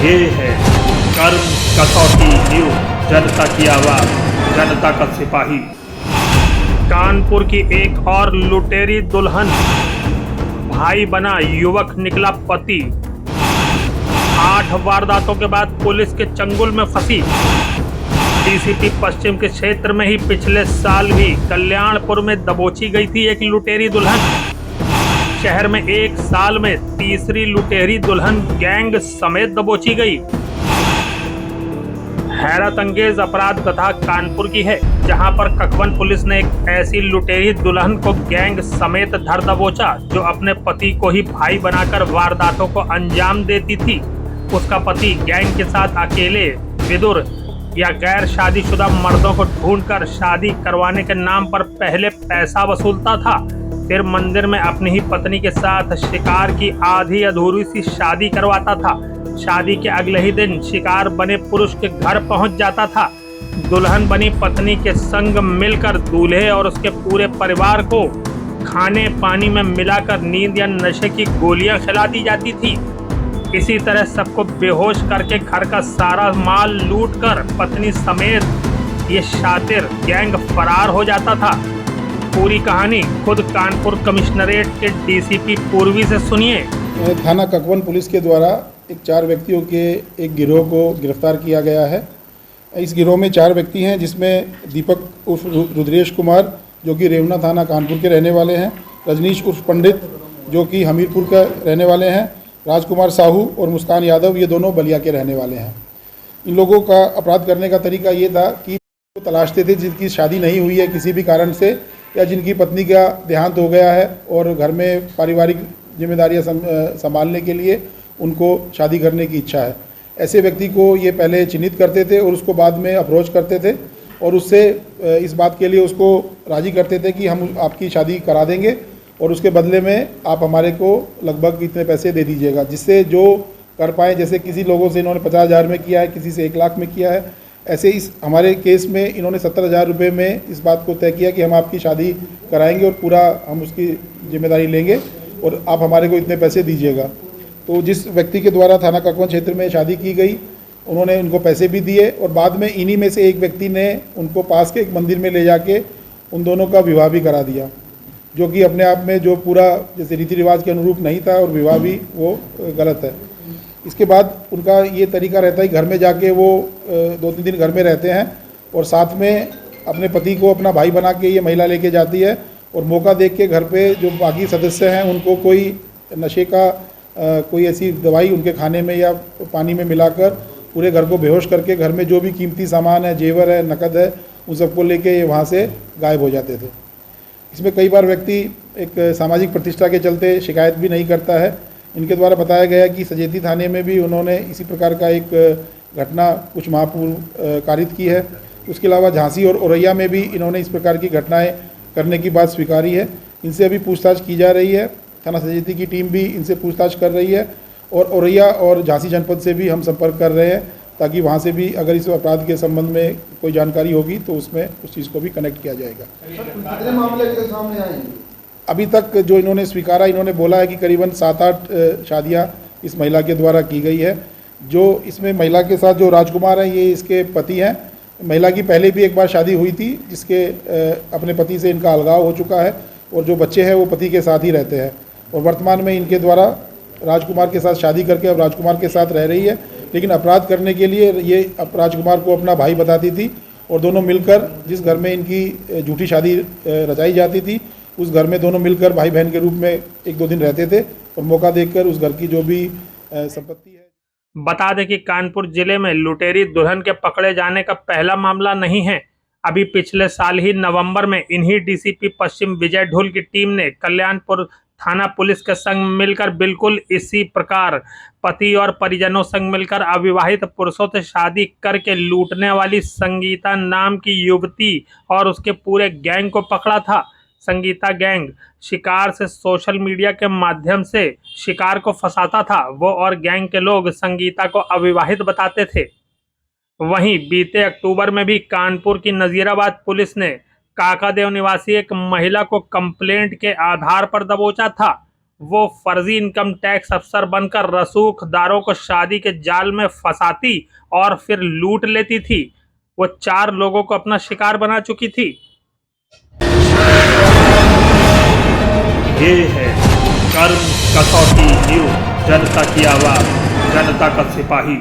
ये है कर्म कसौटी न्यूज, जनता की आवाज, जनता का सिपाही। कानपुर की एक और लुटेरी दुल्हन, भाई बना युवक निकला पति। 8 वारदातों के बाद पुलिस के चंगुल में फंसी। डीसीपी पश्चिम के क्षेत्र में ही पिछले साल भी कल्याणपुर में दबोची गई थी एक लुटेरी दुल्हन। शहर में एक साल में तीसरी लुटेरी दुल्हन गैंग समेत दबोची गई। हैरत अंगेज अपराध कथा कानपुर की है, जहां पर ककवन पुलिस ने एक ऐसी लुटेरी दुल्हन को गैंग समेत धर दबोचा जो अपने पति को ही भाई बनाकर वारदातों को अंजाम देती थी। उसका पति गैंग के साथ अकेले विदुर या गैर शादीशुदा मर्दों को ढूंढकर शादी करवाने के नाम पर पहले पैसा वसूलता था, फिर मंदिर में अपनी ही पत्नी के साथ शिकार की आधी अधूरी सी शादी करवाता था। शादी के अगले ही दिन शिकार बने पुरुष के घर पहुंच जाता था। दुल्हन बनी पत्नी के संग मिलकर दूल्हे और उसके पूरे परिवार को खाने पानी में मिलाकर नींद या नशे की गोलियां खिला दी जाती थी। इसी तरह सबको बेहोश करके घर का सारा माल लूटकर पत्नी समेत ये शातिर गैंग फरार हो जाता था। पूरी कहानी खुद कानपुर कमिश्नरेट के डीसीपी पूर्वी से सुनिए। थाना ककवन पुलिस के द्वारा एक 4 व्यक्तियों के एक गिरोह को गिरफ्तार किया गया है। इस गिरोह में 4 व्यक्ति हैं, जिसमें दीपक उर्फ रुद्रेश कुमार जो कि रेवना थाना कानपुर के रहने वाले हैं, रजनीश उर्फ पंडित जो कि हमीरपुर का रहने वाले हैं, राजकुमार साहू और मुस्कान यादव ये दोनों बलिया के रहने वाले हैं। इन लोगों का अपराध करने का तरीका ये था कि वो तलाशते थे जिनकी शादी नहीं हुई है किसी भी कारण से, या जिनकी पत्नी का देहांत हो गया है और घर में पारिवारिक जिम्मेदारियां संभालने के लिए उनको शादी करने की इच्छा है। ऐसे व्यक्ति को ये पहले चिन्हित करते थे और उसको बाद में अप्रोच करते थे और उससे इस बात के लिए उसको राज़ी करते थे कि हम आपकी शादी करा देंगे और उसके बदले में आप हमारे को लगभग इतने पैसे दे दीजिएगा, जिससे जो कर पाएँ। जैसे किसी लोगों से इन्होंने 50,000 में किया है, किसी से 1 लाख में किया है। ऐसे इस हमारे केस में इन्होंने 70,000 रुपये में इस बात को तय किया कि हम आपकी शादी कराएंगे और पूरा हम उसकी जिम्मेदारी लेंगे और आप हमारे को इतने पैसे दीजिएगा। तो जिस व्यक्ति के द्वारा थाना ककवन क्षेत्र में शादी की गई, उन्होंने उनको पैसे भी दिए और बाद में इन्हीं में से एक व्यक्ति ने उनको पास के एक मंदिर में ले जाके उन दोनों का विवाह भी करा दिया, जो कि अपने आप में जो पूरा जैसे रीति रिवाज के अनुरूप नहीं था और विवाह भी वो गलत है। इसके बाद उनका ये तरीका रहता है घर में जाके वो 2-3 दिन घर में रहते हैं और साथ में अपने पति को अपना भाई बना के ये महिला लेके जाती है और मौका देख के घर पे जो बाकी सदस्य हैं उनको कोई नशे का कोई ऐसी दवाई उनके खाने में या पानी में मिलाकर पूरे घर को बेहोश करके घर में जो भी कीमती सामान है, जेवर है, नकद है, उन सबको लेके ये वहाँ से गायब हो जाते थे। इसमें कई बार व्यक्ति एक सामाजिक प्रतिष्ठा के चलते शिकायत भी नहीं करता है। इनके द्वारा बताया गया कि सजेती थाने में भी उन्होंने इसी प्रकार का एक घटना कुछ माह पूर्व कारित की है। उसके अलावा झांसी और औरैया में भी इन्होंने इस प्रकार की घटनाएं करने की बात स्वीकारी है। इनसे अभी पूछताछ की जा रही है। थाना सजेती की टीम भी इनसे पूछताछ कर रही है और औरैया और झांसी जनपद से भी हम संपर्क कर रहे हैं ताकि वहाँ से भी अगर इस अपराध के संबंध में कोई जानकारी होगी तो उसमें उस चीज़ को भी कनेक्ट किया जाएगा। कितने मामले के सामने आएंगे? अभी तक जो इन्होंने स्वीकारा, इन्होंने बोला है कि करीबन 7-8 शादियां इस महिला के द्वारा की गई है। जो इसमें महिला के साथ जो राजकुमार हैं ये इसके पति हैं। महिला की पहले भी एक बार शादी हुई थी जिसके अपने पति से इनका अलगाव हो चुका है और जो बच्चे हैं वो पति के साथ ही रहते हैं और वर्तमान में इनके द्वारा राजकुमार के साथ शादी करके अब राजकुमार के साथ रह रही है। लेकिन अपराध करने के लिए ये राजकुमार को अपना भाई बताती थी और दोनों मिलकर जिस घर में इनकी झूठी शादी रचाई जाती थी उस घर में दोनों मिलकर भाई बहन के रूप में 1-2 दिन रहते थे और मौका देखकर उस घर की जो भी संपत्ति है। बता दें कि कानपुर जिले में लुटेरी दुल्हन के पकड़े जाने का पहला मामला नहीं है। अभी पिछले साल ही नवंबर में इन्हीं डीसीपी पश्चिम विजय ढुल की टीम ने कल्याणपुर थाना पुलिस के संग मिलकर बिल्कुल इसी प्रकार पति और परिजनों संग मिलकर अविवाहित पुरुषों से शादी करके लूटने वाली संगीता नाम की युवती और उसके पूरे गैंग को पकड़ा था। संगीता गैंग शिकार से सोशल मीडिया के माध्यम से शिकार को फंसाता था। वो और गैंग के लोग संगीता को अविवाहित बताते थे। वहीं बीते अक्टूबर में भी कानपुर की नजीराबाद पुलिस ने काकादेव निवासी एक महिला को कंप्लेंट के आधार पर दबोचा था। वो फर्जी इनकम टैक्स अफसर बनकर रसूखदारों को शादी के जाल में फंसाती और फिर लूट लेती थी। वो 4 लोगों को अपना शिकार बना चुकी थी। ये है कर्म कसौटी न्यूज़, जनता की आवाज, जनता का सिपाही।